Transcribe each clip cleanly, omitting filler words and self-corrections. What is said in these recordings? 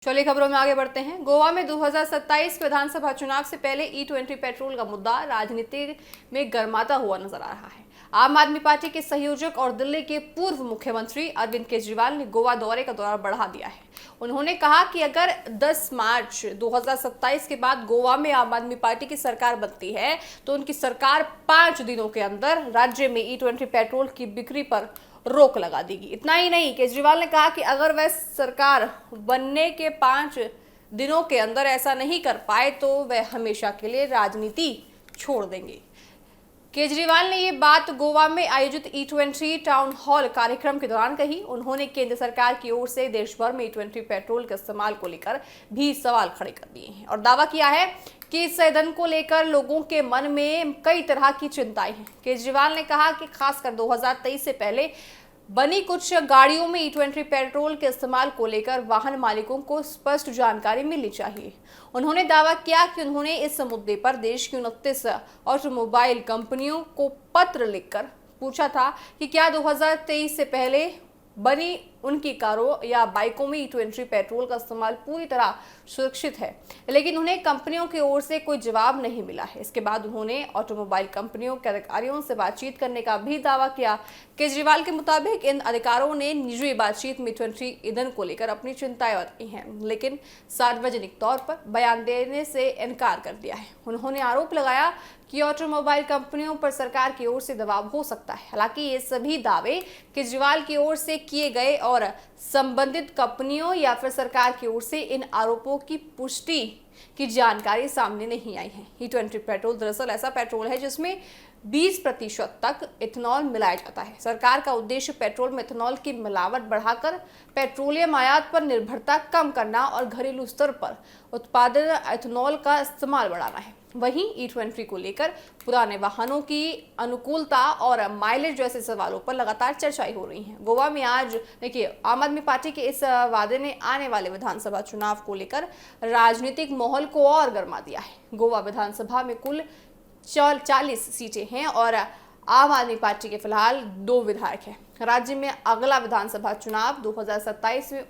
चलिए खबरों में आगे बढ़ते हैं। गोवा में 2027 विधानसभा चुनाव से पहले E20 पेट्रोल का मुद्दा राजनीति में गर्माता हुआ नजर आ रहा है। आम आदमी पार्टी के संयोजक और दिल्ली के पूर्व मुख्यमंत्री अरविंद केजरीवाल ने गोवा दौरे का दौरा बढ़ा दिया है। उन्होंने कहा कि अगर 10 मार्च 2027 के बाद गोवा में आम आदमी पार्टी की सरकार बनती है तो उनकी सरकार 5 दिनों के अंदर राज्य में E20 पेट्रोल की बिक्री पर रोक लगा देगी। इतना ही नहीं, केजरीवाल ने कहा कि अगर वह सरकार बनने के 5 दिनों के अंदर ऐसा नहीं कर पाए तो वह हमेशा के लिए राजनीति छोड़ देंगे। केजरीवाल ने ये बात गोवा में आयोजित E20 टाउन हॉल कार्यक्रम के दौरान कही। उन्होंने केंद्र सरकार की ओर से देश भर में E20 पेट्रोल के इस्तेमाल को लेकर भी सवाल खड़े कर दिए हैं और दावा किया है कि इस ईंधन को लेकर लोगों के मन में कई तरह की चिंताएं हैं। केजरीवाल ने कहा कि खासकर 2023 से पहले बनी कुछ गाड़ियों में E20 पेट्रोल के इस्तेमाल को लेकर वाहन मालिकों को स्पष्ट जानकारी मिलनी चाहिए। उन्होंने दावा किया कि उन्होंने इस मुद्दे पर देश की 29 ऑटोमोबाइल कंपनियों को पत्र लिखकर पूछा था कि क्या 2023 से पहले बनी उनकी कारों या बाइकों में E20 पेट्रोल का इस्तेमाल पूरी तरह सुरक्षित है, लेकिन उन्हें कंपनियों की ओर से कोई जवाब नहीं मिला है। इसके बाद उन्होंने ऑटोमोबाइल कंपनियों के अधिकारियों से बातचीत करने का भी दावा किया। केजरीवाल के मुताबिक इन अधिकारियों ने निजी बातचीत में E20 ईंधन को लेकर अपनी चिंताएं बताई हैं, लेकिन सार्वजनिक तौर पर बयान देने से इनकार कर दिया है। उन्होंने आरोप लगाया कि ऑटोमोबाइल कंपनियों पर सरकार की ओर से दबाव हो सकता है। हालांकि ये सभी दावे केजरीवाल की ओर से किए गए और संबंधित कंपनियों या फिर सरकार की ओर से इन आरोपों की पुष्टि की जानकारी सामने नहीं आई है। E20 पेट्रोल दरअसल ऐसा पेट्रोल है जिसमें 20% तक इथेनॉल मिलाया जाता है। सरकार का उद्देश्य पेट्रोल में इथेनॉल की मिलावट बढ़ाकर पेट्रोलियम आयात पर निर्भरता कम करना और घरेलू स्तर पर उत्पादन इथेनॉल का इस्तेमाल बढ़ाना है। वहीं E20 को लेकर पुराने वाहनों की अनुकूलता और माइलेज जैसे सवालों पर लगातार चर्चाएं हो रही हैं। गोवा में आज देखिए, आम आदमी पार्टी के इस वादे ने आने वाले विधानसभा चुनाव को लेकर राजनीतिक माहौल को और गर्मा दिया है। गोवा विधानसभा में कुल 40 सीटें हैं और आम आदमी पार्टी के फिलहाल 2 विधायक हैं। राज्य में अगला विधानसभा चुनाव 2027 में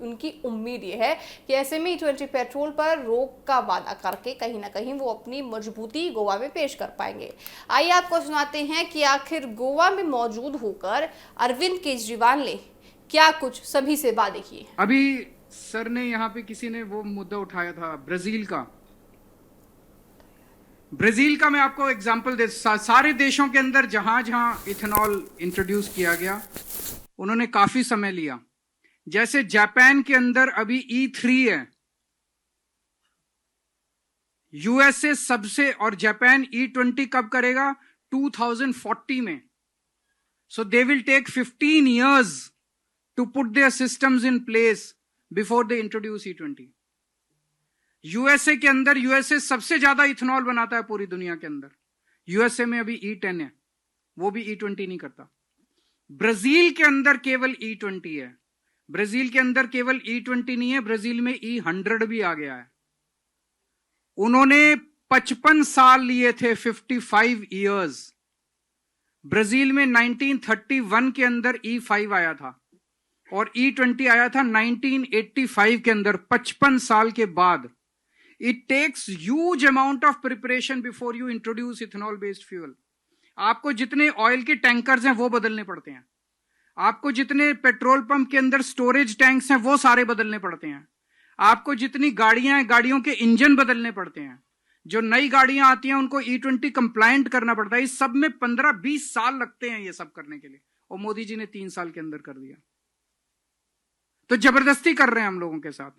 उनकी उम्मीद ये है कि ऐसे में E20 पेट्रोल पर रोक का वादा करके कहीं ना कहीं वो अपनी मजबूती गोवा में पेश कर पाएंगे। आइए आपको सुनाते हैं कि आखिर गोवा में मौजूद होकर अरविंद केजरीवाल ने क्या कुछ सभी से वादे किए। अभी सर ने यहाँ पे किसी ने वो मुद्दा उठाया था ब्राजील का मैं आपको एग्जांपल दे सारे देशों के अंदर जहां जहां इथेनॉल इंट्रोड्यूस किया गया उन्होंने काफी समय लिया। जैसे जापान के अंदर अभी E3 है, यूएसए सबसे, और जापान E20 कब करेगा? 2040 में। So they will take 15 years to put their systems in place before they introduce E20. USA के अंदर, यूएसए सबसे ज्यादा इथेनॉल बनाता है पूरी दुनिया के अंदर। यूएसए में अभी E10 है, वो भी E20 नहीं करता। ब्राजील के अंदर केवल E20 है। ब्राजील के अंदर केवल E20 नहीं है, ब्राजील में E100 भी आ गया है। उन्होंने 55 साल लिए थे, 55 years। ब्राजील में 1931 के अंदर E5 आया था और E20 आया था 1985 के अंदर, 55 साल के बाद। It takes huge amount of preparation before you introduce ethanol based fuel. आपको जितने ऑयल के टैंकर्स हैं वो बदलने पड़ते हैं, आपको जितने पेट्रोल पंप के अंदर स्टोरेज टैंक्स हैं वो सारे बदलने पड़ते हैं, आपको जितनी गाड़ियां हैं गाड़ियों के इंजन बदलने पड़ते हैं, जो नई गाड़ियां आती हैं उनको E20 कंप्लायंट करना पड़ता है। इस सब में 15-20 साल लगते हैं ये सब करने के लिए, और मोदी जी ने 3 साल के अंदर कर दिया। तो जबरदस्ती कर रहे हैं हम लोगों के साथ।